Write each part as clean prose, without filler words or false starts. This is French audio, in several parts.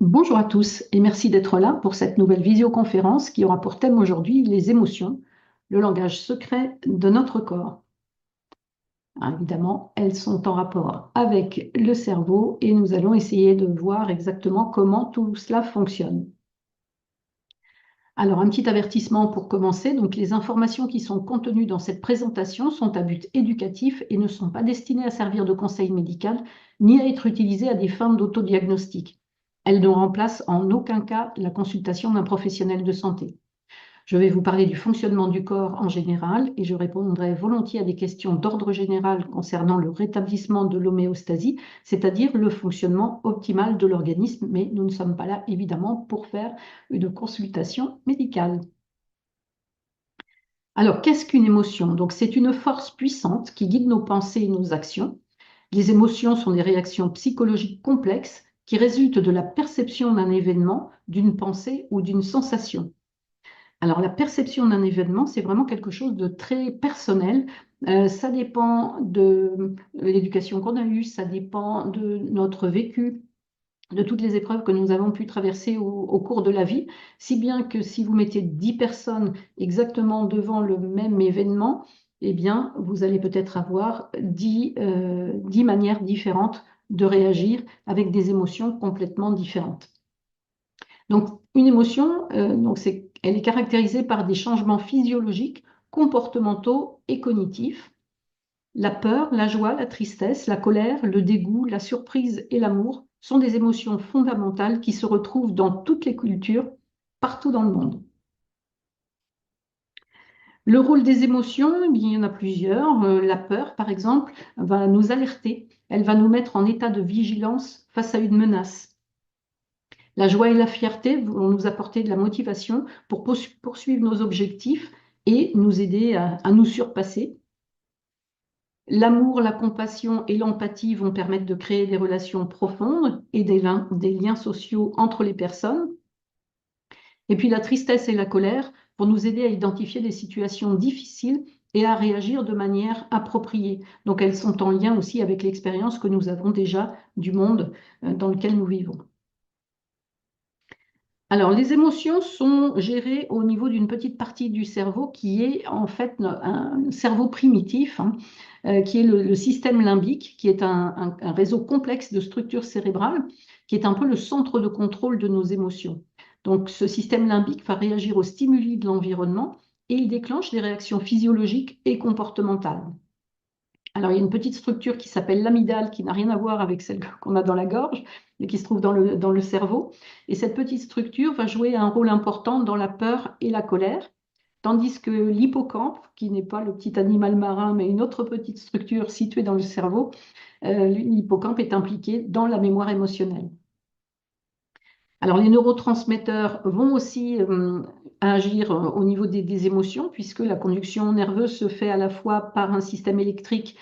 Bonjour à tous et merci d'être là pour cette nouvelle visioconférence qui aura pour thème aujourd'hui les émotions, le langage secret de notre corps. Alors, évidemment, elles sont en rapport avec le cerveau et nous allons essayer de voir exactement comment tout cela fonctionne. Alors, un petit avertissement pour commencer. Donc, les informations qui sont contenues dans cette présentation sont à but éducatif et ne sont pas destinées à servir de conseil médical ni à être utilisées à des fins d'autodiagnostic. Elles ne remplacent en aucun cas la consultation d'un professionnel de santé. Je vais vous parler du fonctionnement du corps en général et je répondrai volontiers à des questions d'ordre général concernant le rétablissement de l'homéostasie, c'est-à-dire le fonctionnement optimal de l'organisme, mais nous ne sommes pas là évidemment pour faire une consultation médicale. Alors, qu'est-ce qu'une émotion? Donc, c'est une force puissante qui guide nos pensées et nos actions. Les émotions sont des réactions psychologiques complexes qui résultent de la perception d'un événement, d'une pensée ou d'une sensation. Alors, la perception d'un événement, c'est vraiment quelque chose de très personnel. Ça dépend de l'éducation qu'on a eue, ça dépend de notre vécu, de toutes les épreuves que nous avons pu traverser au cours de la vie, si bien que si vous mettez 10 personnes exactement devant le même événement, eh bien, vous allez peut-être avoir 10 manières différentes de réagir avec des émotions complètement différentes. Donc, une émotion, elle est caractérisée par des changements physiologiques, comportementaux et cognitifs. La peur, la joie, la tristesse, la colère, le dégoût, la surprise et l'amour sont des émotions fondamentales qui se retrouvent dans toutes les cultures, partout dans le monde. Le rôle des émotions, eh bien, il y en a plusieurs. La peur, par exemple, va nous alerter. Elle va nous mettre en état de vigilance face à une menace. La joie et la fierté vont nous apporter de la motivation pour poursuivre nos objectifs et nous aider à nous surpasser. L'amour, la compassion et l'empathie vont permettre de créer des relations profondes et des liens sociaux entre les personnes. Et puis la tristesse et la colère vont nous aider à identifier des situations difficiles et à réagir de manière appropriée. Donc elles sont en lien aussi avec l'expérience que nous avons déjà du monde dans lequel nous vivons. Alors, les émotions sont gérées au niveau d'une petite partie du cerveau qui est en fait un cerveau primitif, hein, qui est le système limbique, qui est un réseau complexe de structures cérébrales, qui est un peu le centre de contrôle de nos émotions. Donc, ce système limbique va réagir aux stimuli de l'environnement et il déclenche des réactions physiologiques et comportementales. Alors, il y a une petite structure qui s'appelle l'amygdale, qui n'a rien à voir avec celle qu'on a dans la gorge, mais qui se trouve dans le cerveau. Et cette petite structure va jouer un rôle important dans la peur et la colère, tandis que l'hippocampe, qui n'est pas le petit animal marin, mais une autre petite structure située dans le cerveau, l'hippocampe est impliqué dans la mémoire émotionnelle. Alors, les neurotransmetteurs vont aussi agir au niveau des émotions, puisque la conduction nerveuse se fait à la fois par un système électrique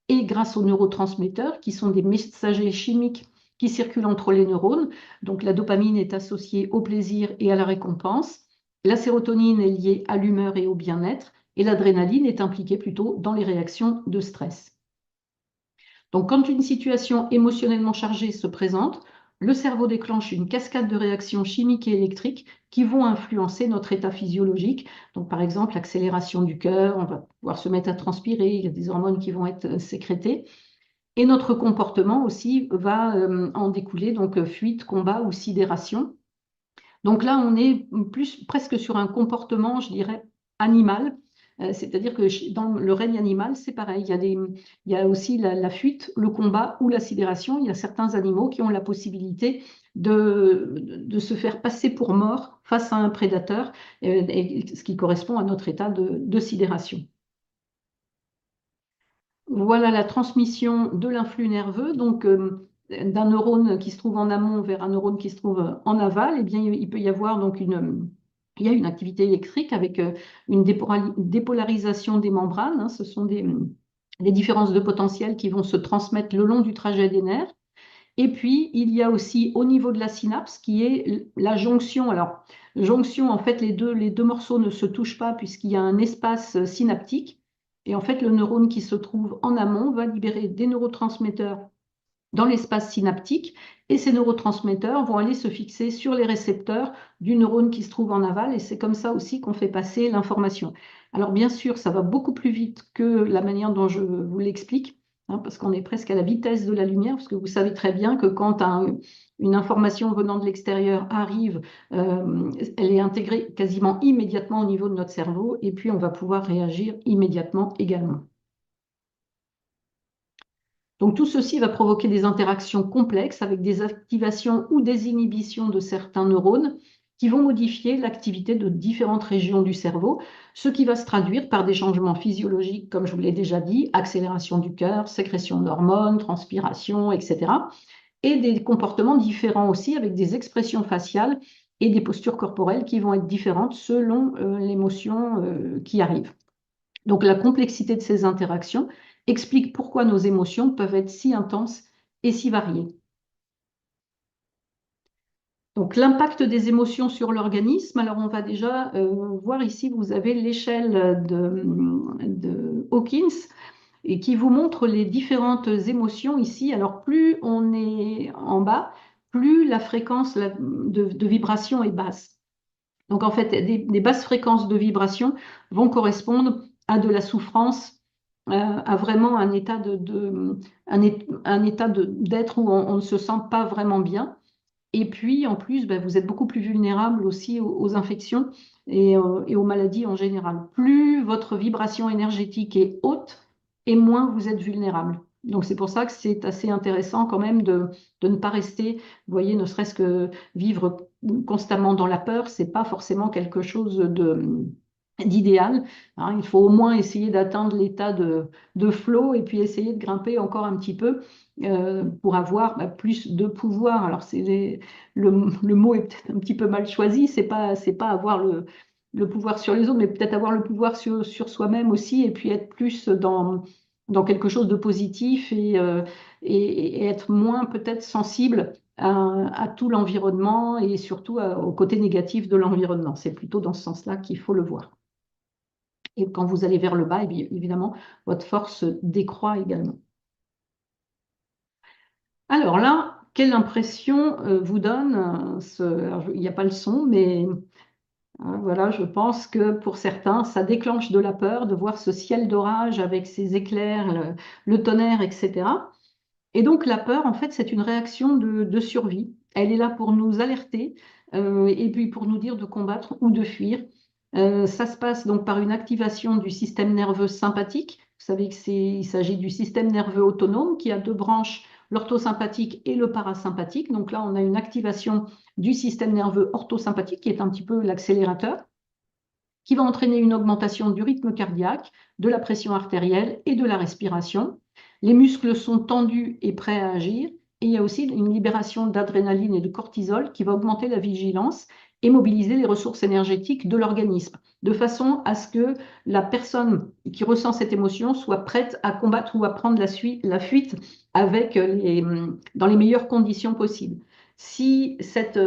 et grâce aux neurotransmetteurs, qui sont des messagers chimiques qui circulent entre les neurones. Donc la dopamine est associée au plaisir et à la récompense. La sérotonine est liée à l'humeur et au bien-être. Et l'adrénaline est impliquée plutôt dans les réactions de stress. Donc quand une situation émotionnellement chargée se présente, le cerveau déclenche une cascade de réactions chimiques et électriques qui vont influencer notre état physiologique. Donc, par exemple, l'accélération du cœur, on va pouvoir se mettre à transpirer, il y a des hormones qui vont être sécrétées. Et notre comportement aussi va en découler, donc fuite, combat ou sidération. Donc là, on est plus presque sur un comportement, je dirais, animal. C'est-à-dire que dans le règne animal, c'est pareil. Il y a aussi la fuite, le combat ou la sidération. Il y a certains animaux qui ont la possibilité de se faire passer pour mort face à un prédateur, ce qui correspond à notre état de sidération. Voilà la transmission de l'influx nerveux, donc d'un neurone qui se trouve en amont vers un neurone qui se trouve en aval. Eh bien, il peut y avoir donc il y a une activité électrique avec une dépolarisation des membranes, hein. Ce sont des différences de potentiel qui vont se transmettre le long du trajet des nerfs. Et puis, il y a aussi au niveau de la synapse qui est la jonction. Alors, jonction, en fait, les deux morceaux ne se touchent pas puisqu'il y a un espace synaptique. Et en fait, le neurone qui se trouve en amont va libérer des neurotransmetteurs dans l'espace synaptique et ces neurotransmetteurs vont aller se fixer sur les récepteurs du neurone qui se trouve en aval et c'est comme ça aussi qu'on fait passer l'information. Alors bien sûr, ça va beaucoup plus vite que la manière dont je vous l'explique, hein, parce qu'on est presque à la vitesse de la lumière, parce que vous savez très bien que quand une information venant de l'extérieur arrive, elle est intégrée quasiment immédiatement au niveau de notre cerveau et puis on va pouvoir réagir immédiatement également. Donc tout ceci va provoquer des interactions complexes avec des activations ou des inhibitions de certains neurones qui vont modifier l'activité de différentes régions du cerveau, ce qui va se traduire par des changements physiologiques, comme je vous l'ai déjà dit, accélération du cœur, sécrétion d'hormones, transpiration, etc. Et des comportements différents aussi avec des expressions faciales et des postures corporelles qui vont être différentes selon l'émotion qui arrive. Donc la complexité de ces interactions explique pourquoi nos émotions peuvent être si intenses et si variées. Donc l'impact des émotions sur l'organisme, alors on va déjà voir ici, vous avez l'échelle de Hawkins et qui vous montre les différentes émotions ici. Alors plus on est en bas, plus la fréquence de vibration est basse. Donc en fait, des basses fréquences de vibration vont correspondre à de la souffrance, à vraiment un état un état d'être où on ne se sent pas vraiment bien. Et puis en plus, ben, vous êtes beaucoup plus vulnérable aussi aux infections et aux maladies en général. Plus votre vibration énergétique est haute, et moins vous êtes vulnérable. Donc c'est pour ça que c'est assez intéressant quand même de ne pas rester, vous voyez, ne serait-ce que vivre constamment dans la peur, c'est pas forcément quelque chose d'idéal. Hein. Il faut au moins essayer d'atteindre l'état de flow et puis essayer de grimper encore un petit peu pour avoir plus de pouvoir. Alors le mot est peut-être un petit peu mal choisi, c'est pas avoir le pouvoir sur les autres, mais peut-être avoir le pouvoir sur soi-même aussi et puis être plus dans quelque chose de positif et être moins peut-être sensible à tout l'environnement et surtout au côté négatif de l'environnement. C'est plutôt dans ce sens-là qu'il faut le voir. Et quand vous allez vers le bas, évidemment, votre force décroît également. Alors là, quelle impression vous donne alors, il n'y a pas le son, mais voilà, je pense que pour certains, ça déclenche de la peur de voir ce ciel d'orage avec ses éclairs, le tonnerre, etc. Et donc la peur, en fait, c'est une réaction de survie. Elle est là pour nous alerter et puis pour nous dire de combattre ou de fuir. Ça se passe donc par une activation du système nerveux sympathique. Vous savez il s'agit du système nerveux autonome qui a deux branches, l'orthosympathique et le parasympathique. Donc là, on a une activation du système nerveux orthosympathique qui est un petit peu l'accélérateur, qui va entraîner une augmentation du rythme cardiaque, de la pression artérielle et de la respiration. Les muscles sont tendus et prêts à agir. Et il y a aussi une libération d'adrénaline et de cortisol qui va augmenter la vigilance et mobiliser les ressources énergétiques de l'organisme, de façon à ce que la personne qui ressent cette émotion soit prête à combattre ou à prendre la fuite dans les meilleures conditions possibles. Si cette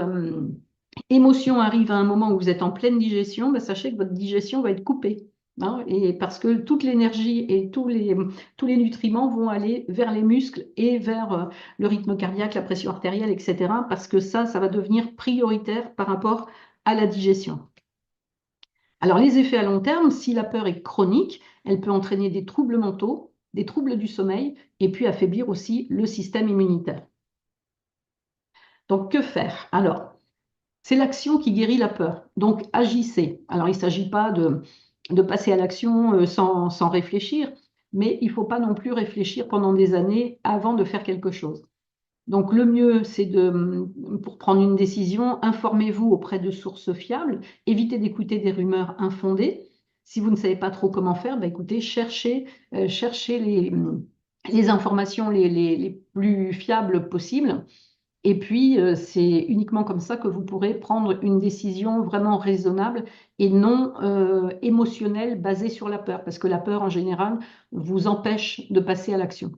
émotion arrive à un moment où vous êtes en pleine digestion, ben, sachez que votre digestion va être coupée. Hein, et parce que toute l'énergie et tous les nutriments vont aller vers les muscles et vers le rythme cardiaque, la pression artérielle, etc. Parce que ça va devenir prioritaire par rapport à la digestion. Alors les effets à long terme, si la peur est chronique, elle peut entraîner des troubles mentaux, des troubles du sommeil et puis affaiblir aussi le système immunitaire. Donc que faire? Alors, c'est l'action qui guérit la peur. Donc, agissez. Alors, il ne s'agit pas de passer à l'action sans réfléchir, mais il ne faut pas non plus réfléchir pendant des années avant de faire quelque chose. Donc, le mieux, c'est pour prendre une décision, informez-vous auprès de sources fiables, évitez d'écouter des rumeurs infondées. Si vous ne savez pas trop comment faire, bah, écoutez, cherchez les informations les plus fiables possibles. Et puis, c'est uniquement comme ça que vous pourrez prendre une décision vraiment raisonnable et non émotionnelle basée sur la peur, parce que la peur, en général, vous empêche de passer à l'action.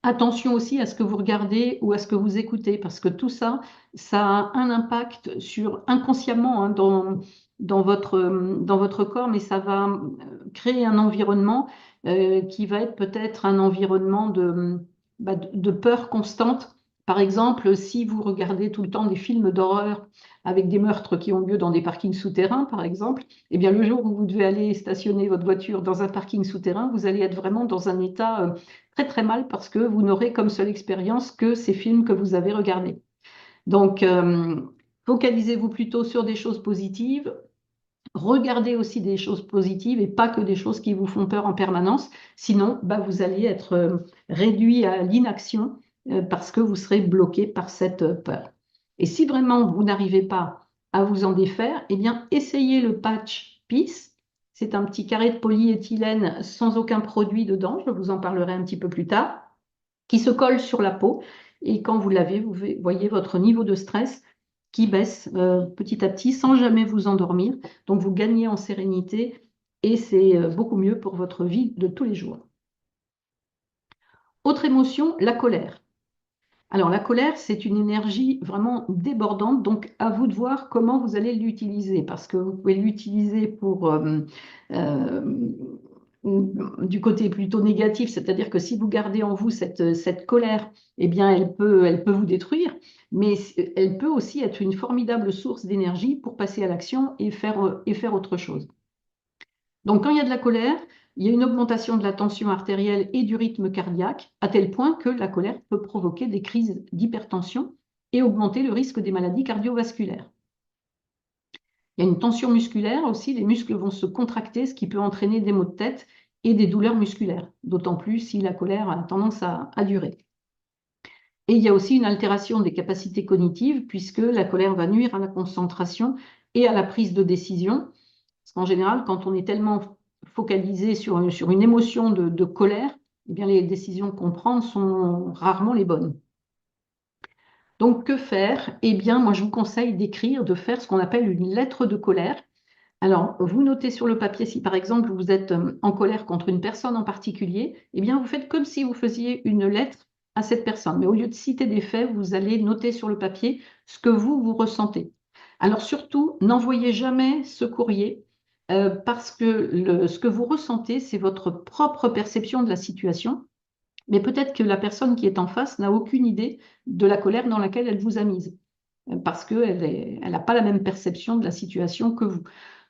Attention aussi à ce que vous regardez ou à ce que vous écoutez, parce que tout ça, ça a un impact inconsciemment hein, dans votre corps, mais ça va créer un environnement qui va être peut-être un environnement de peur constante. Par exemple, si vous regardez tout le temps des films d'horreur avec des meurtres qui ont lieu dans des parkings souterrains, par exemple, eh bien, le jour où vous devez aller stationner votre voiture dans un parking souterrain, vous allez être vraiment dans un état très très mal parce que vous n'aurez comme seule expérience que ces films que vous avez regardés. Donc, focalisez-vous plutôt sur des choses positives. Regardez aussi des choses positives et pas que des choses qui vous font peur en permanence. Sinon, vous allez être réduit à l'inaction parce que vous serez bloqué par cette peur. Et si vraiment vous n'arrivez pas à vous en défaire, eh bien, essayez le patch Peace. C'est un petit carré de polyéthylène sans aucun produit dedans. Je vous en parlerai un petit peu plus tard, qui se colle sur la peau. Et quand vous l'avez, vous voyez votre niveau de stress qui baisse petit à petit sans jamais vous endormir. Donc vous gagnez en sérénité et c'est beaucoup mieux pour votre vie de tous les jours. Autre émotion, la colère. Alors la colère, c'est une énergie vraiment débordante, donc à vous de voir comment vous allez l'utiliser, parce que vous pouvez l'utiliser pour du côté plutôt négatif, c'est-à-dire que si vous gardez en vous cette colère, eh bien elle peut vous détruire, mais elle peut aussi être une formidable source d'énergie pour passer à l'action et faire autre chose. Donc, quand il y a de la colère, il y a une augmentation de la tension artérielle et du rythme cardiaque, à tel point que la colère peut provoquer des crises d'hypertension et augmenter le risque des maladies cardiovasculaires. Il y a une tension musculaire aussi, les muscles vont se contracter, ce qui peut entraîner des maux de tête et des douleurs musculaires, d'autant plus si la colère a tendance à durer. Et il y a aussi une altération des capacités cognitives, puisque la colère va nuire à la concentration et à la prise de décision. Parce qu'en général, quand on est tellement focalisé sur une émotion de colère, eh bien, les décisions qu'on prend sont rarement les bonnes. Donc, que faire? Eh bien, moi, je vous conseille d'écrire, de faire ce qu'on appelle une lettre de colère. Alors, vous notez sur le papier, si par exemple vous êtes en colère contre une personne en particulier, eh bien, vous faites comme si vous faisiez une lettre à cette personne. Mais au lieu de citer des faits, vous allez noter sur le papier ce que vous ressentez. Alors, surtout, n'envoyez jamais ce courrier parce que ce que vous ressentez, c'est votre propre perception de la situation. Mais peut-être que la personne qui est en face n'a aucune idée de la colère dans laquelle elle vous a mise parce qu'elle n'a pas la même perception de la situation que vous.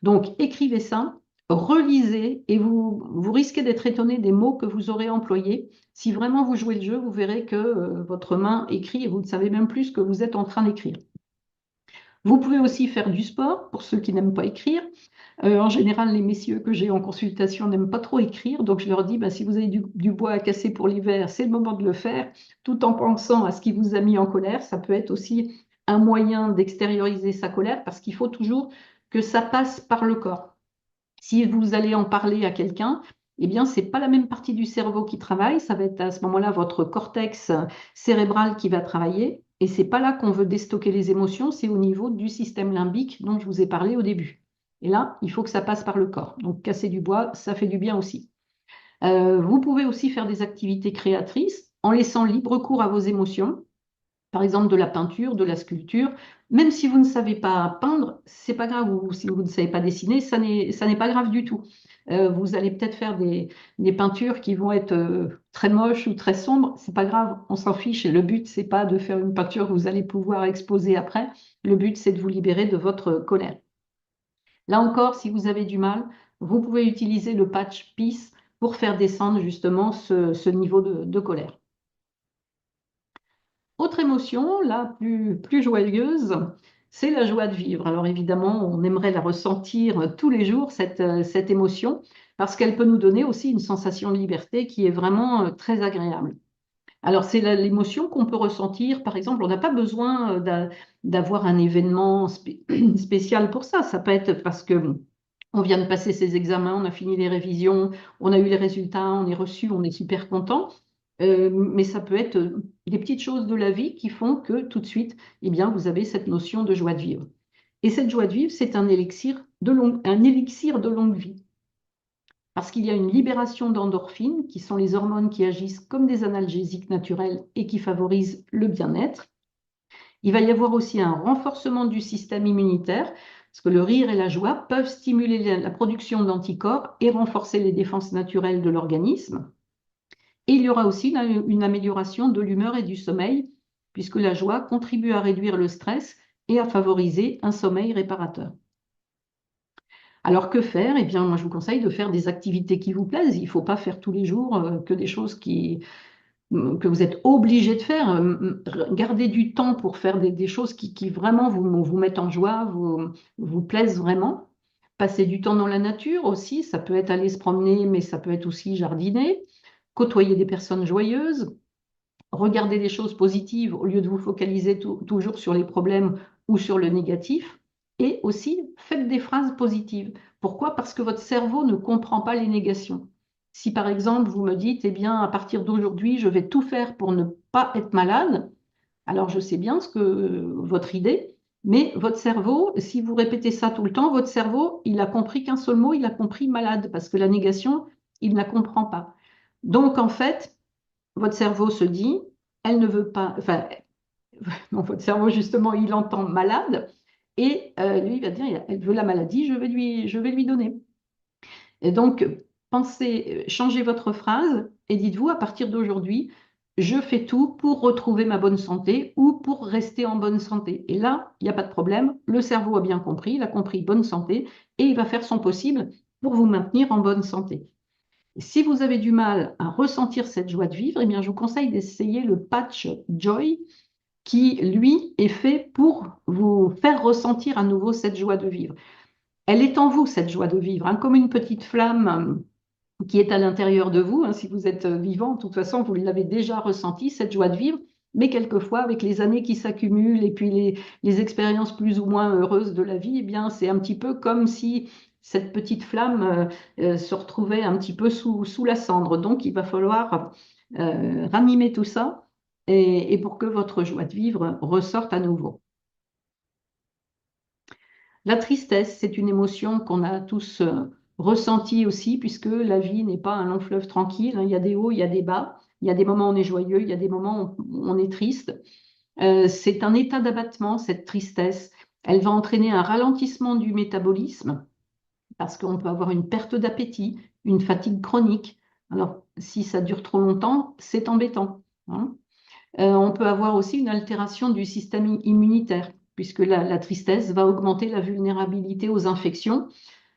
Donc, écrivez ça, relisez et vous risquez d'être étonné des mots que vous aurez employés. Si vraiment vous jouez le jeu, vous verrez que votre main écrit et vous ne savez même plus ce que vous êtes en train d'écrire. Vous pouvez aussi faire du sport pour ceux qui n'aiment pas écrire. En général, les messieurs que j'ai en consultation n'aiment pas trop écrire, donc je leur dis, si vous avez du bois à casser pour l'hiver, c'est le moment de le faire, tout en pensant à ce qui vous a mis en colère. Ça peut être aussi un moyen d'extérioriser sa colère, parce qu'il faut toujours que ça passe par le corps. Si vous allez en parler à quelqu'un, eh bien, ce n'est pas la même partie du cerveau qui travaille, ça va être à ce moment-là votre cortex cérébral qui va travailler, et ce n'est pas là qu'on veut déstocker les émotions, c'est au niveau du système limbique dont je vous ai parlé au début. Et là, il faut que ça passe par le corps. Donc, casser du bois, ça fait du bien aussi. Vous pouvez aussi faire des activités créatrices en laissant libre cours à vos émotions. Par exemple, de la peinture, de la sculpture. Même si vous ne savez pas peindre, c'est pas grave. Ou si vous ne savez pas dessiner, ça n'est pas grave du tout. Vous allez peut-être faire des peintures qui vont être très moches ou très sombres. C'est pas grave, on s'en fiche. Et le but, c'est pas de faire une peinture que vous allez pouvoir exposer après. Le but, c'est de vous libérer de votre colère. Là encore, si vous avez du mal, vous pouvez utiliser le patch Peace pour faire descendre justement ce niveau de colère. Autre émotion, là, plus joyeuse, c'est la joie de vivre. Alors évidemment, on aimerait la ressentir tous les jours, cette émotion, parce qu'elle peut nous donner aussi une sensation de liberté qui est vraiment très agréable. Alors c'est l'émotion qu'on peut ressentir, par exemple, on n'a pas besoin d'avoir un événement spécial pour ça. Ça peut être parce que on vient de passer ses examens, on a fini les révisions, on a eu les résultats, on est reçu, on est super content. Mais ça peut être des petites choses de la vie qui font que tout de suite, eh bien, vous avez cette notion de joie de vivre. Et cette joie de vivre, c'est un élixir de longue vie. Parce qu'il y a une libération d'endorphines, qui sont les hormones qui agissent comme des analgésiques naturels et qui favorisent le bien-être. Il va y avoir aussi un renforcement du système immunitaire, parce que le rire et la joie peuvent stimuler la production d'anticorps et renforcer les défenses naturelles de l'organisme. Et il y aura aussi une amélioration de l'humeur et du sommeil, puisque la joie contribue à réduire le stress et à favoriser un sommeil réparateur. Alors que faire? Eh bien, moi, je vous conseille de faire des activités qui vous plaisent. Il ne faut pas faire tous les jours que des choses que vous êtes obligé de faire. Gardez du temps pour faire des choses qui vraiment vous mettent en joie, vous plaisent vraiment. Passez du temps dans la nature aussi. Ça peut être aller se promener, mais ça peut être aussi jardiner. Côtoyer des personnes joyeuses. Regardez des choses positives au lieu de vous focaliser toujours sur les problèmes ou sur le négatif. Et aussi, faites des phrases positives. Pourquoi? Parce que votre cerveau ne comprend pas les négations. Si par exemple, vous me dites, eh bien, à partir d'aujourd'hui, je vais tout faire pour ne pas être malade, alors je sais bien votre idée, mais votre cerveau, si vous répétez ça tout le temps, votre cerveau, il a compris qu'un seul mot, il a compris malade, parce que la négation, il ne la comprend pas. Donc, en fait, votre cerveau se dit, elle ne veut pas, enfin, non, votre cerveau, justement, il entend malade, et lui, il va dire, elle veut la maladie, je vais lui donner. Et donc, pensez, changez votre phrase et dites-vous, à partir d'aujourd'hui, je fais tout pour retrouver ma bonne santé ou pour rester en bonne santé. Et là, il n'y a pas de problème, le cerveau a bien compris, il a compris bonne santé, et il va faire son possible pour vous maintenir en bonne santé. Si vous avez du mal à ressentir cette joie de vivre, eh bien, je vous conseille d'essayer le patch Joy qui, lui, est fait pour vous faire ressentir à nouveau cette joie de vivre. Elle est en vous, cette joie de vivre, hein, comme une petite flamme qui est à l'intérieur de vous. Hein, si vous êtes vivant, de toute façon, vous l'avez déjà ressenti, cette joie de vivre. Mais quelquefois, avec les années qui s'accumulent et puis les expériences plus ou moins heureuses de la vie, eh bien, c'est un petit peu comme si cette petite flamme se retrouvait un petit peu sous la cendre. Donc, il va falloir ranimer tout ça et pour que votre joie de vivre ressorte à nouveau. La tristesse, c'est une émotion qu'on a tous ressentie aussi, puisque la vie n'est pas un long fleuve tranquille. Hein. Il y a des hauts, il y a des bas. Il y a des moments où on est joyeux, il y a des moments où on est triste. C'est un état d'abattement, cette tristesse. Elle va entraîner un ralentissement du métabolisme, parce qu'on peut avoir une perte d'appétit, une fatigue chronique. Alors, si ça dure trop longtemps, c'est embêtant. Hein. On peut avoir aussi une altération du système immunitaire, puisque la tristesse va augmenter la vulnérabilité aux infections,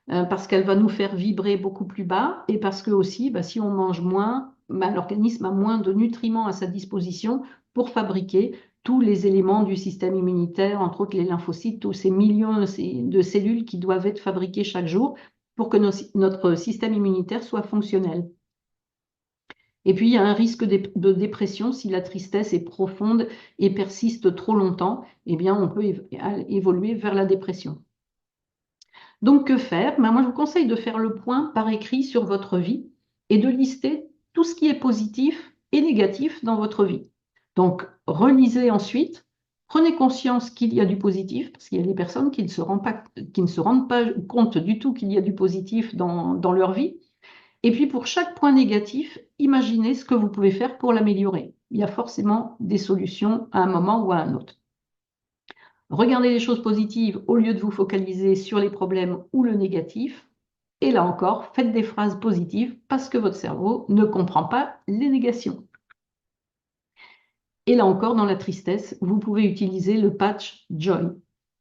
parce qu'elle va nous faire vibrer beaucoup plus bas, et parce que aussi, bah, si on mange moins, bah, l'organisme a moins de nutriments à sa disposition pour fabriquer tous les éléments du système immunitaire, entre autres les lymphocytes, tous ces millions de cellules qui doivent être fabriquées chaque jour pour que notre système immunitaire soit fonctionnel. Et puis, il y a un risque de dépression si la tristesse est profonde et persiste trop longtemps. Eh bien, on peut évoluer vers la dépression. Donc, que faire? Ben, moi, je vous conseille de faire le point par écrit sur votre vie et de lister tout ce qui est positif et négatif dans votre vie. Donc, relisez ensuite, prenez conscience qu'il y a du positif, parce qu'il y a des personnes qui ne se rendent pas compte du tout qu'il y a du positif dans leur vie. Et puis, pour chaque point négatif, imaginez ce que vous pouvez faire pour l'améliorer. Il y a forcément des solutions à un moment ou à un autre. Regardez les choses positives au lieu de vous focaliser sur les problèmes ou le négatif. Et là encore, faites des phrases positives parce que votre cerveau ne comprend pas les négations. Et là encore, dans la tristesse, vous pouvez utiliser le patch Joy.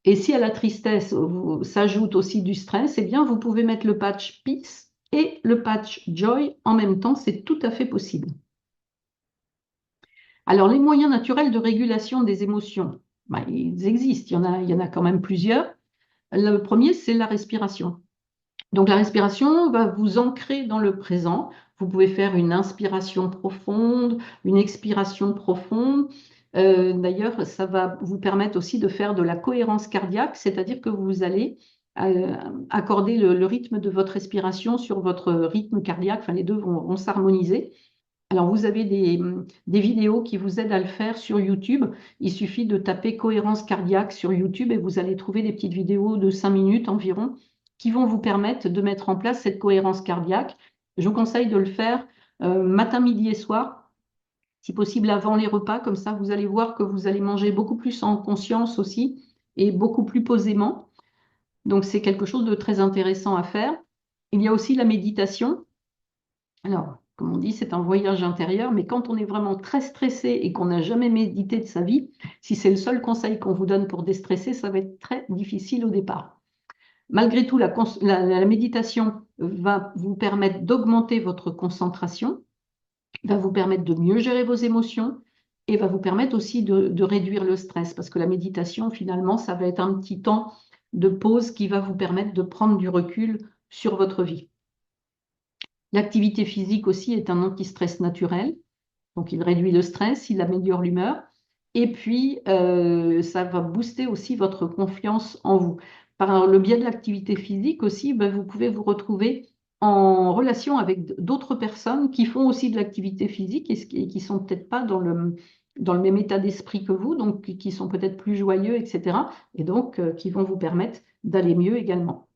Et si à la tristesse s'ajoute aussi du stress, eh bien, vous pouvez mettre le patch Peace et le patch Joy en même temps, c'est tout à fait possible. Alors, les moyens naturels de régulation des émotions, ben, ils existent, il y en a quand même plusieurs. Le premier, c'est la respiration. Donc, la respiration va vous ancrer dans le présent. Vous pouvez faire une inspiration profonde, une expiration profonde. D'ailleurs, ça va vous permettre aussi de faire de la cohérence cardiaque, c'est-à-dire que vous allez accorder le rythme de votre respiration sur votre rythme cardiaque. Enfin, les deux vont s'harmoniser. Alors, vous avez des vidéos qui vous aident à le faire sur YouTube. Il suffit de taper cohérence cardiaque sur YouTube et vous allez trouver des petites vidéos de 5 minutes environ qui vont vous permettre de mettre en place cette cohérence cardiaque. Je vous conseille de le faire matin, midi et soir, si possible avant les repas. Comme ça, vous allez voir que vous allez manger beaucoup plus en conscience aussi et beaucoup plus posément. Donc, c'est quelque chose de très intéressant à faire. Il y a aussi la méditation. Alors, Comme on dit, c'est un voyage intérieur, mais quand on est vraiment très stressé et qu'on n'a jamais médité de sa vie, si c'est le seul conseil qu'on vous donne pour déstresser, ça va être très difficile au départ. Malgré tout, la méditation va vous permettre d'augmenter votre concentration, va vous permettre de mieux gérer vos émotions et va vous permettre aussi de réduire le stress, parce que la méditation, finalement, ça va être un petit temps de pause qui va vous permettre de prendre du recul sur votre vie. L'activité physique aussi est un anti-stress naturel, donc il réduit le stress, il améliore l'humeur, et puis ça va booster aussi votre confiance en vous. Par le biais de l'activité physique aussi, ben, vous pouvez vous retrouver en relation avec d'autres personnes qui font aussi de l'activité physique et qui sont peut-être pas dans le même état d'esprit que vous, donc qui sont peut-être plus joyeux, etc. Et donc qui vont vous permettre d'aller mieux également.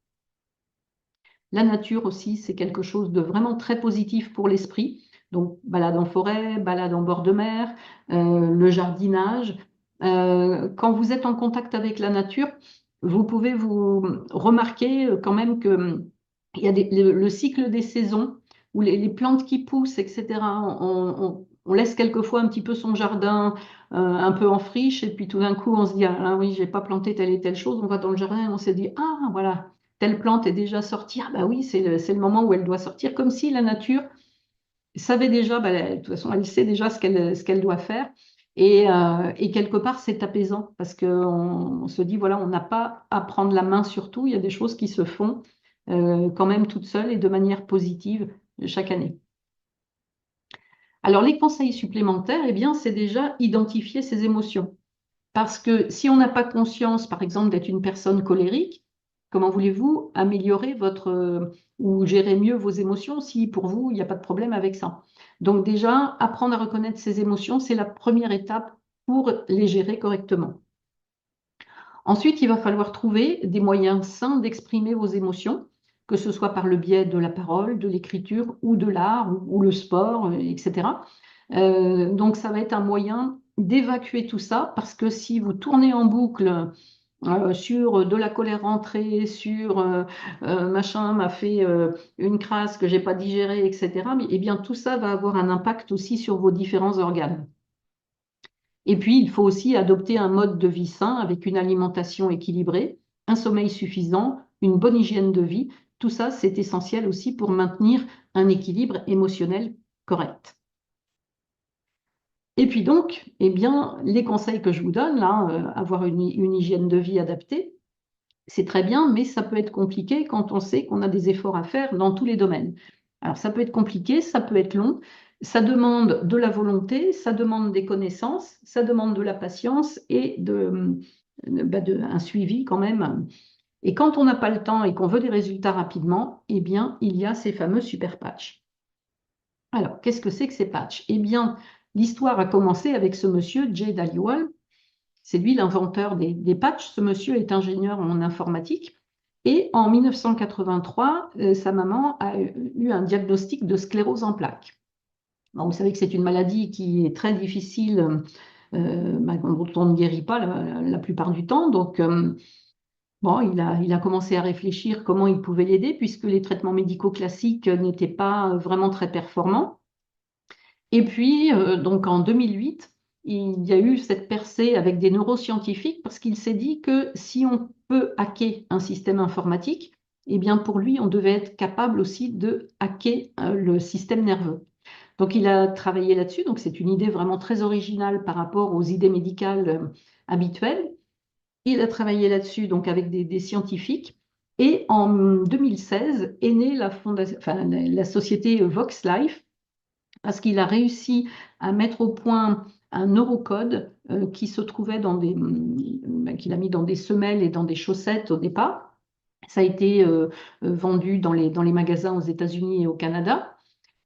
La nature aussi, c'est quelque chose de vraiment très positif pour l'esprit. Donc, balade en forêt, balade en bord de mer, le jardinage. Quand vous êtes en contact avec la nature, vous pouvez vous remarquer quand même que il y a le cycle des saisons où les plantes qui poussent, etc. On laisse quelquefois un petit peu son jardin un peu en friche et puis tout d'un coup on se dit ah oui, j'ai pas planté telle et telle chose. On va dans le jardin et on s'est dit ah voilà, telle plante est déjà sortie. Ah bah oui, c'est le moment où elle doit sortir, comme si la nature savait déjà, bah, de toute façon, elle sait déjà ce qu'elle doit faire. Et quelque part, c'est apaisant parce qu'on se dit, voilà, on n'a pas à prendre la main sur tout. Il y a des choses qui se font quand même toutes seules et de manière positive chaque année. Alors, les conseils supplémentaires, eh bien, c'est déjà identifier ses émotions. Parce que si on n'a pas conscience, par exemple, d'être une personne colérique, comment voulez-vous améliorer ou gérer mieux vos émotions si pour vous, il n'y a pas de problème avec ça? Donc déjà, apprendre à reconnaître ses émotions, c'est la première étape pour les gérer correctement. Ensuite, il va falloir trouver des moyens sains d'exprimer vos émotions, que ce soit par le biais de la parole, de l'écriture ou de l'art ou le sport, etc. Donc, ça va être un moyen d'évacuer tout ça parce que si vous tournez en boucle sur de la colère rentrée, sur machin m'a fait une crasse que j'ai pas digérée, etc., eh bien, tout ça va avoir un impact aussi sur vos différents organes. Et puis, il faut aussi adopter un mode de vie sain avec une alimentation équilibrée, un sommeil suffisant, une bonne hygiène de vie. Tout ça, c'est essentiel aussi pour maintenir un équilibre émotionnel correct. Et puis donc, eh bien, les conseils que je vous donne, là, avoir une hygiène de vie adaptée, c'est très bien, mais ça peut être compliqué quand on sait qu'on a des efforts à faire dans tous les domaines. Alors, ça peut être compliqué, ça peut être long, ça demande de la volonté, ça demande des connaissances, ça demande de la patience et un suivi quand même. Et quand on n'a pas le temps et qu'on veut des résultats rapidement, eh bien, il y a ces fameux super patchs. Alors, qu'est-ce que c'est que ces patchs? Eh bien, l'histoire a commencé avec ce monsieur, Jay Dhaliwal. C'est lui l'inventeur des patchs. Ce monsieur est ingénieur en informatique. Et en 1983, sa maman a eu un diagnostic de sclérose en plaques. Bon, vous savez que c'est une maladie qui est très difficile, dont on ne guérit pas la plupart du temps. Donc, bon, il a commencé à réfléchir comment il pouvait l'aider, puisque les traitements médicaux classiques n'étaient pas vraiment très performants. Et puis, donc en 2008, il y a eu cette percée avec des neuroscientifiques parce qu'il s'est dit que si on peut hacker un système informatique, eh bien pour lui, on devait être capable aussi de hacker le système nerveux. Donc il a travaillé là-dessus, donc c'est une idée vraiment très originale par rapport aux idées médicales habituelles. Il a travaillé là-dessus donc avec des scientifiques. Et en 2016 est née la société VoxLife parce qu'il a réussi à mettre au point un neurocode qui se trouvait qu'il a mis dans des semelles et dans des chaussettes au départ. Ça a été vendu dans les magasins aux États-Unis et au Canada.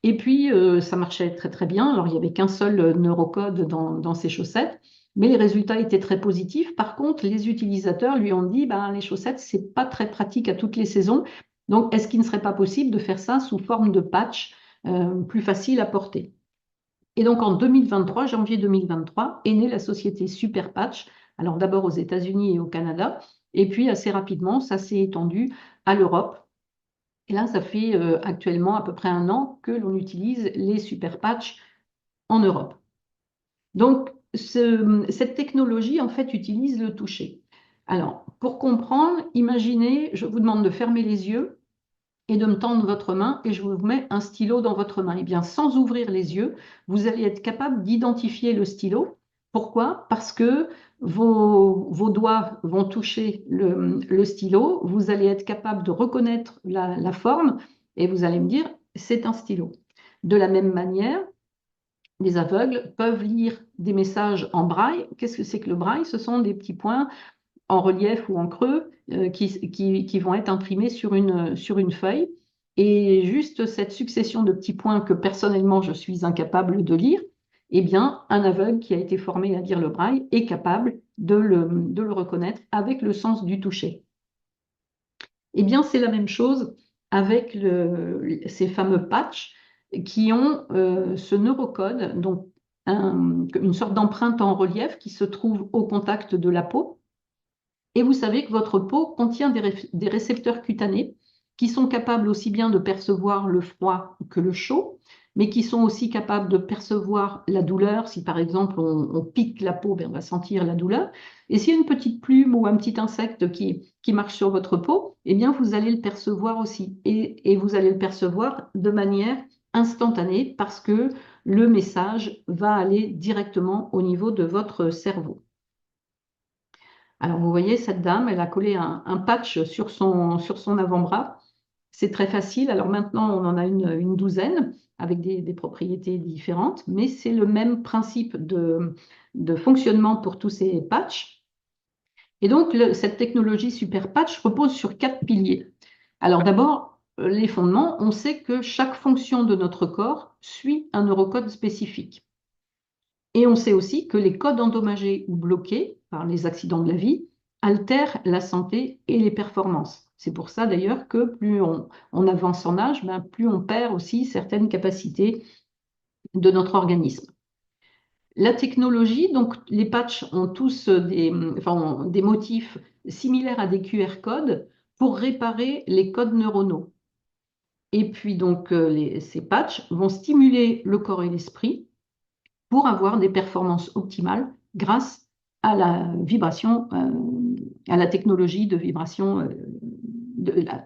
Et puis, ça marchait très très bien. Alors, il n'y avait qu'un seul neurocode dans ces chaussettes, mais les résultats étaient très positifs. Par contre, les utilisateurs lui ont dit, ben, les chaussettes, c'est pas très pratique à toutes les saisons. Donc, est-ce qu'il ne serait pas possible de faire ça sous forme de patch plus facile à porter? Et donc, en 2023, janvier 2023, est née la société Super Patch. Alors, d'abord aux États-Unis et au Canada. Et puis, assez rapidement, ça s'est étendu à l'Europe. Et là, ça fait actuellement à peu près 1 an que l'on utilise les super patchs en Europe. Donc, cette technologie, en fait, utilise le toucher. Alors, pour comprendre, imaginez, je vous demande de fermer les yeux et de me tendre votre main et je vous mets un stylo dans votre main. Eh bien, sans ouvrir les yeux, vous allez être capable d'identifier le stylo. Pourquoi? Parce que vos doigts vont toucher le stylo, vous allez être capable de reconnaître la forme et vous allez me dire, c'est un stylo. De la même manière, les aveugles peuvent lire des messages en braille. Qu'est-ce que c'est que le braille? Ce sont des petits points en relief ou en creux qui vont être imprimés sur une feuille. Et juste cette succession de petits points que personnellement je suis incapable de lire, eh bien, un aveugle qui a été formé à lire le braille est capable de le reconnaître avec le sens du toucher. Eh bien, c'est la même chose avec ces fameux patchs qui ont ce neurocode, donc une sorte d'empreinte en relief qui se trouve au contact de la peau. Et vous savez que votre peau contient des récepteurs cutanés qui sont capables aussi bien de percevoir le froid que le chaud, mais qui sont aussi capables de percevoir la douleur. Si par exemple on pique la peau, ben, on va sentir la douleur. Et s'il y a une petite plume ou un petit insecte qui marche sur votre peau, eh bien vous allez le percevoir aussi. Et vous allez le percevoir de manière instantanée parce que le message va aller directement au niveau de votre cerveau. Alors, vous voyez, cette dame, elle a collé un patch sur son avant-bras. C'est très facile. Alors maintenant, on en a une douzaine avec des propriétés différentes, mais c'est le même principe de fonctionnement pour tous ces patchs. Et donc, cette technologie Super Patch repose sur 4 piliers. Alors d'abord, les fondements, on sait que chaque fonction de notre corps suit un neurocode spécifique. Et on sait aussi que les codes endommagés ou bloqués par les accidents de la vie altèrent la santé et les performances. C'est pour ça d'ailleurs que plus on avance en âge, ben, plus on perd aussi certaines capacités de notre organisme. La technologie, donc les patchs ont tous des motifs similaires à des QR codes pour réparer les codes neuronaux. Et puis donc ces patchs vont stimuler le corps et l'esprit pour avoir des performances optimales grâce à la vibration, à la technologie de vibration,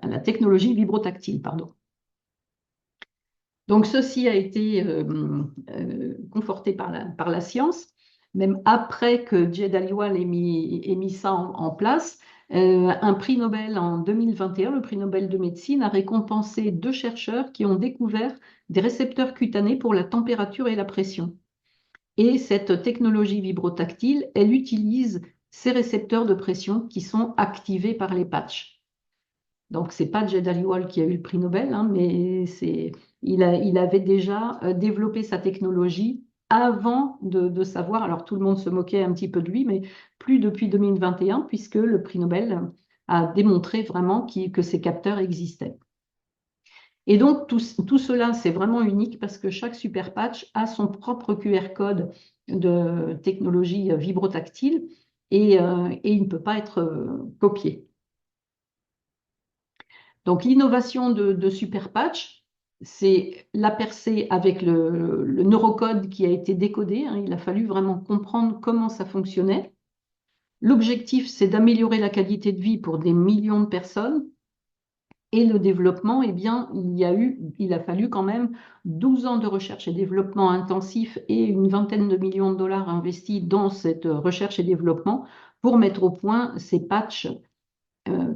à la technologie vibrotactile, pardon. Donc ceci a été conforté par la science, même après que Jay Aliwal ait mis ça en place. Un prix Nobel en 2021, le prix Nobel de médecine, a récompensé 2 chercheurs qui ont découvert des récepteurs cutanés pour la température et la pression. Et cette technologie vibrotactile, elle utilise ces récepteurs de pression qui sont activés par les patchs. Donc, ce n'est pas Jay Aliwal qui a eu le prix Nobel, hein, mais il avait déjà développé sa technologie avant de savoir, alors tout le monde se moquait un petit peu de lui, mais plus depuis 2021, puisque le prix Nobel a démontré vraiment que ces capteurs existaient. Et donc, tout cela, c'est vraiment unique parce que chaque super patch a son propre QR code de technologie vibrotactile et il ne peut pas être copié. Donc, l'innovation de super patch, c'est la percée avec le neurocode qui a été décodé. Hein. Il a fallu vraiment comprendre comment ça fonctionnait. L'objectif, c'est d'améliorer la qualité de vie pour des millions de personnes. Et le développement, eh bien, il a fallu quand même 12 ans de recherche et développement intensif et une vingtaine de millions de dollars investis dans cette recherche et développement pour mettre au point ces patchs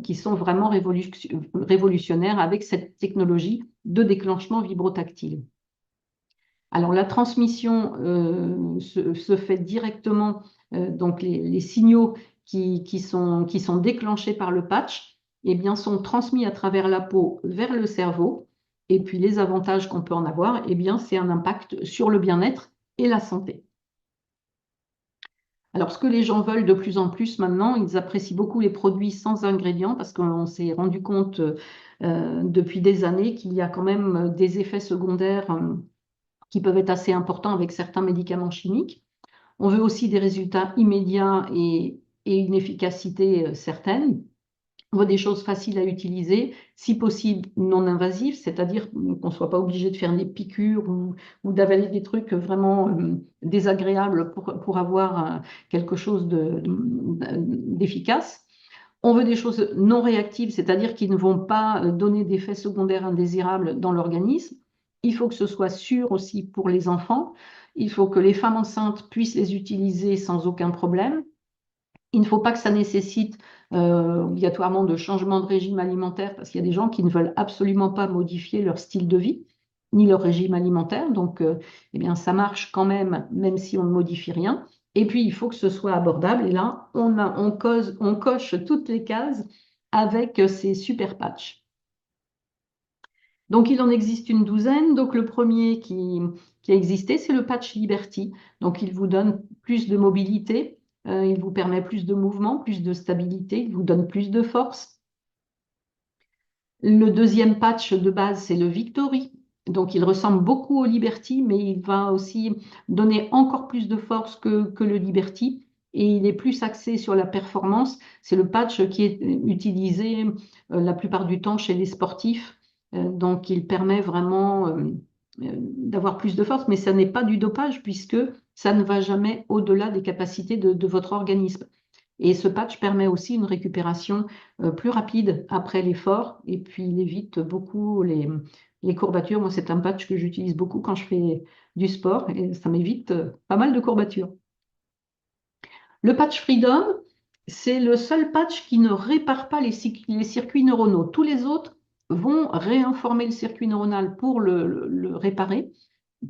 qui sont vraiment révolutionnaires avec cette technologie de déclenchement vibrotactile. Alors, la transmission se fait directement, donc les signaux qui sont déclenchés par le patch, eh bien, sont transmis à travers la peau vers le cerveau. Et puis, les avantages qu'on peut en avoir, eh bien, c'est un impact sur le bien-être et la santé. Alors, ce que les gens veulent de plus en plus maintenant, ils apprécient beaucoup les produits sans ingrédients parce qu'on s'est rendu compte depuis des années qu'il y a quand même des effets secondaires qui peuvent être assez importants avec certains médicaments chimiques. On veut aussi des résultats immédiats et une efficacité certaine. On veut des choses faciles à utiliser, si possible non invasives, c'est-à-dire qu'on ne soit pas obligé de faire des piqûres ou d'avaler des trucs vraiment désagréables pour avoir quelque chose d'efficace. On veut des choses non réactives, c'est-à-dire qui ne vont pas donner d'effets secondaires indésirables dans l'organisme. Il faut que ce soit sûr aussi pour les enfants. Il faut que les femmes enceintes puissent les utiliser sans aucun problème. Il ne faut pas que ça nécessite obligatoirement de changement de régime alimentaire parce qu'il y a des gens qui ne veulent absolument pas modifier leur style de vie ni leur régime alimentaire. Donc, eh bien, ça marche quand même, même si on ne modifie rien. Et puis, il faut que ce soit abordable. Et là, on coche toutes les cases avec ces super patchs. Donc, il en existe une douzaine. Donc, le premier qui a existé, c'est le patch Liberty. Donc, il vous donne plus de mobilité, il vous permet plus de mouvement, plus de stabilité, il vous donne plus de force. Le deuxième patch de base, c'est le Victory. Donc, il ressemble beaucoup au Liberty, mais il va aussi donner encore plus de force que le Liberty. Et il est plus axé sur la performance. C'est le patch qui est utilisé la plupart du temps chez les sportifs. Donc, il permet vraiment d'avoir plus de force, mais ça n'est pas du dopage puisque ça ne va jamais au-delà des capacités de votre organisme. Et ce patch permet aussi une récupération plus rapide après l'effort et puis il évite beaucoup les courbatures. Moi, c'est un patch que j'utilise beaucoup quand je fais du sport et ça m'évite pas mal de courbatures. Le patch Freedom, c'est le seul patch qui ne répare pas les circuits neuronaux. Tous les autres vont réinformer le circuit neuronal pour le réparer.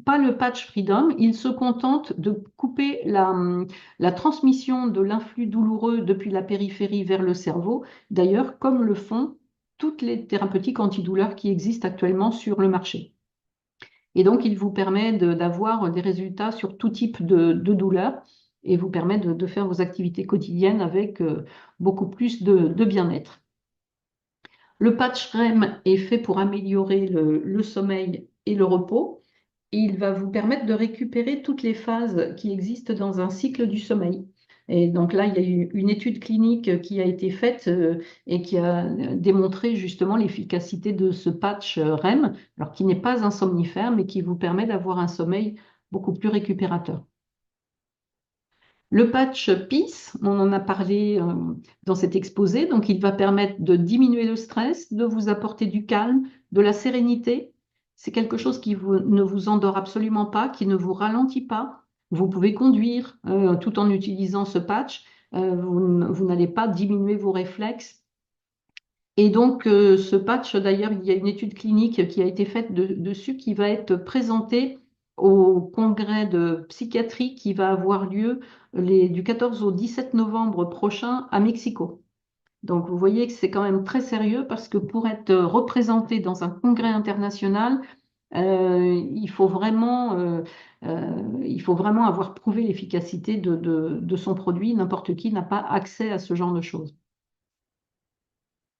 Pas le patch Freedom, il se contente de couper la transmission de l'influx douloureux depuis la périphérie vers le cerveau, d'ailleurs comme le font toutes les thérapeutiques antidouleurs qui existent actuellement sur le marché. Et donc, il vous permet d'avoir des résultats sur tout type de douleur et vous permet de faire vos activités quotidiennes avec beaucoup plus de bien-être. Le patch REM est fait pour améliorer le sommeil et le repos. Il va vous permettre de récupérer toutes les phases qui existent dans un cycle du sommeil. Et donc là, il y a eu une étude clinique qui a été faite et qui a démontré justement l'efficacité de ce patch REM, alors qui n'est pas un somnifère, mais qui vous permet d'avoir un sommeil beaucoup plus récupérateur. Le patch PEACE, on en a parlé dans cet exposé, donc il va permettre de diminuer le stress, de vous apporter du calme, de la sérénité. C'est quelque chose qui ne vous endort absolument pas, qui ne vous ralentit pas. Vous pouvez conduire tout en utilisant ce patch. Vous n'allez pas diminuer vos réflexes. Et donc, ce patch, d'ailleurs, il y a une étude clinique qui a été faite dessus qui va être présentée au congrès de psychiatrie qui va avoir lieu du 14 au 17 novembre prochain à Mexico. Donc, vous voyez que c'est quand même très sérieux parce que pour être représenté dans un congrès international, il faut vraiment avoir prouvé l'efficacité de son produit. N'importe qui n'a pas accès à ce genre de choses.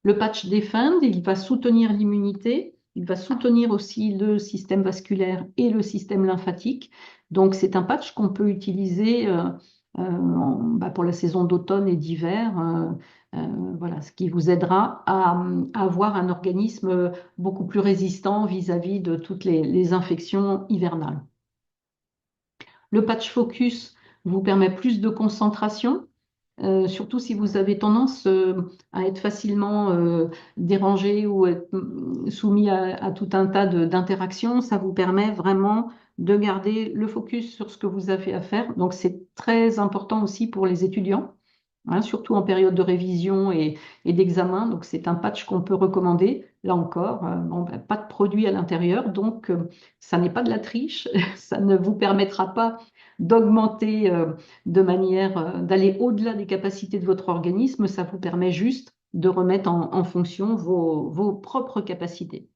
Le patch Defend, il va soutenir l'immunité, il va soutenir aussi le système vasculaire et le système lymphatique. Donc, c'est un patch qu'on peut utiliser pour la saison d'automne et d'hiver. Voilà, ce qui vous aidera à avoir un organisme beaucoup plus résistant vis-à-vis de toutes les infections hivernales. Le patch Focus vous permet plus de concentration. Surtout si vous avez tendance à être facilement dérangé ou être soumis à tout un tas d'interactions, ça vous permet vraiment de garder le focus sur ce que vous avez à faire. Donc, c'est très important aussi pour les étudiants, hein, surtout en période de révision et d'examen. Donc, c'est un patch qu'on peut recommander. Là encore, pas de produit à l'intérieur, donc ça n'est pas de la triche. Ça ne vous permettra pas d'augmenter de manière d'aller au-delà des capacités de votre organisme. Ça vous permet juste de remettre en fonction vos propres capacités.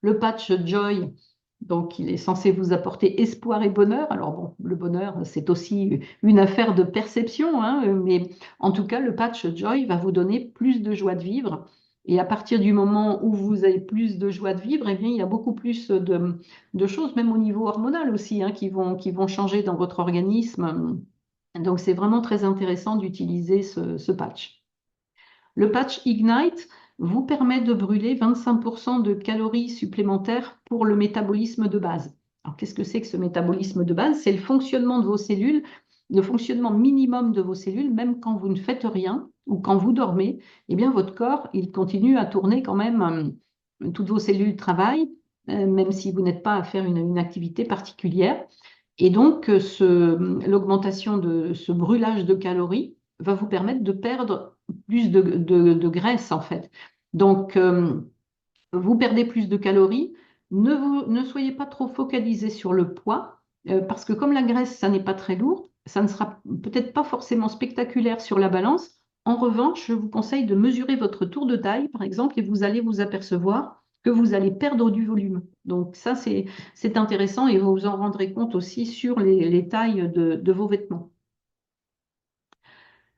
Le patch Joy, donc, il est censé vous apporter espoir et bonheur. Alors bon, le bonheur, c'est aussi une affaire de perception, hein, mais en tout cas, le patch Joy va vous donner plus de joie de vivre. Et à partir du moment où vous avez plus de joie de vivre, eh bien, il y a beaucoup plus de choses, même au niveau hormonal aussi, hein, qui vont changer dans votre organisme. Donc, c'est vraiment très intéressant d'utiliser ce patch. Le patch Ignite vous permet de brûler 25% de calories supplémentaires pour le métabolisme de base. Alors, qu'est-ce que c'est que ce métabolisme de base? C'est le fonctionnement de vos cellules, le fonctionnement minimum de vos cellules, même quand vous ne faites rien ou quand vous dormez, eh bien, votre corps, il continue à tourner quand même, toutes vos cellules travaillent, même si vous n'êtes pas à faire une activité particulière. Et donc, l'augmentation de ce brûlage de calories va vous permettre de perdre plus de graisse, en fait. Donc, vous perdez plus de calories. Ne soyez pas trop focalisé sur le poids, parce que comme la graisse, ça n'est pas très lourd, ça ne sera peut-être pas forcément spectaculaire sur la balance. En revanche, je vous conseille de mesurer votre tour de taille, par exemple, et vous allez vous apercevoir que vous allez perdre du volume. Donc ça, c'est intéressant et vous vous en rendrez compte aussi sur les tailles de vos vêtements.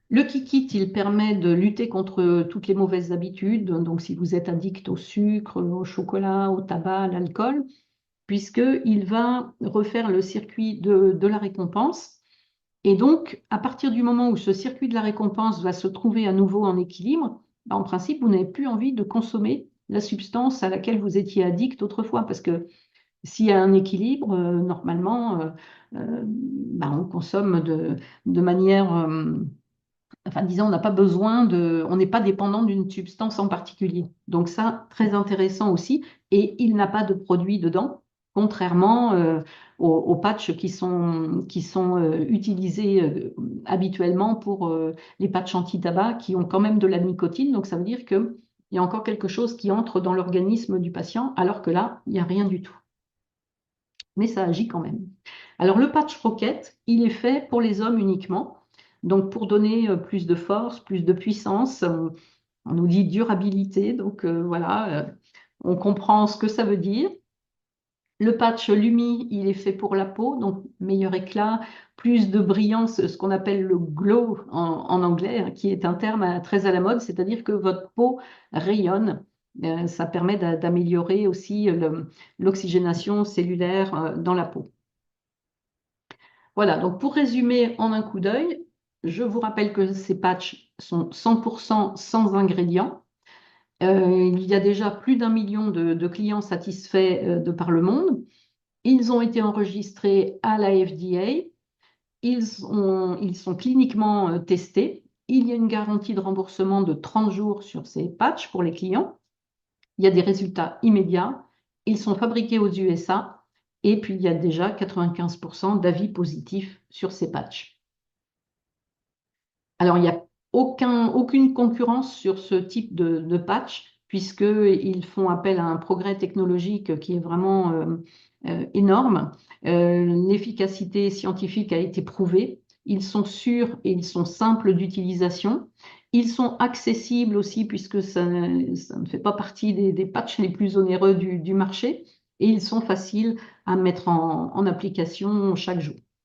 Le Kikit, il permet de lutter contre toutes les mauvaises habitudes. Donc, si vous êtes addict au sucre, au chocolat, au tabac, à l'alcool, puisqu'il va refaire le circuit de la récompense. Et donc, à partir du moment où ce circuit de la récompense va se trouver à nouveau en équilibre, en principe, vous n'avez plus envie de consommer la substance à laquelle vous étiez addict autrefois. Parce que s'il y a un équilibre, normalement, on consomme de manière enfin, disons, on n'a pas besoin on n'est pas dépendant d'une substance en particulier. Donc ça, très intéressant aussi. Et il n'a pas de produit dedans, contrairement aux patchs qui sont utilisés habituellement pour les patchs anti-tabac qui ont quand même de la nicotine. Donc ça veut dire qu'il y a encore quelque chose qui entre dans l'organisme du patient, alors que là, il n'y a rien du tout. Mais ça agit quand même. Alors le patch Rocket, il est fait pour les hommes uniquement. Donc pour donner plus de force, plus de puissance, on nous dit durabilité. Donc voilà, on comprend ce que ça veut dire. Le patch Lumi, il est fait pour la peau, donc meilleur éclat, plus de brillance, ce qu'on appelle le glow en anglais, hein, qui est un terme très à la mode, c'est-à-dire que votre peau rayonne. Ça permet d'améliorer aussi l'oxygénation cellulaire dans la peau. Voilà, donc pour résumer en un coup d'œil, je vous rappelle que ces patchs sont 100% sans ingrédients. Il y a déjà plus d'1 million de clients satisfaits de par le monde. Ils ont été enregistrés à la FDA. Ils sont cliniquement testés. Il y a une garantie de remboursement de 30 jours sur ces patchs pour les clients. Il y a des résultats immédiats. Ils sont fabriqués aux USA. Et puis, il y a déjà 95% d'avis positifs sur ces patchs. Alors, il n'y a aucune concurrence sur ce type de patch, puisqu'ils font appel à un progrès technologique qui est vraiment énorme. L'efficacité scientifique a été prouvée. Ils sont sûrs et ils sont simples d'utilisation. Ils sont accessibles aussi, puisque ça ne fait pas partie des patchs les plus onéreux du marché. Et ils sont faciles à mettre en application chaque jour.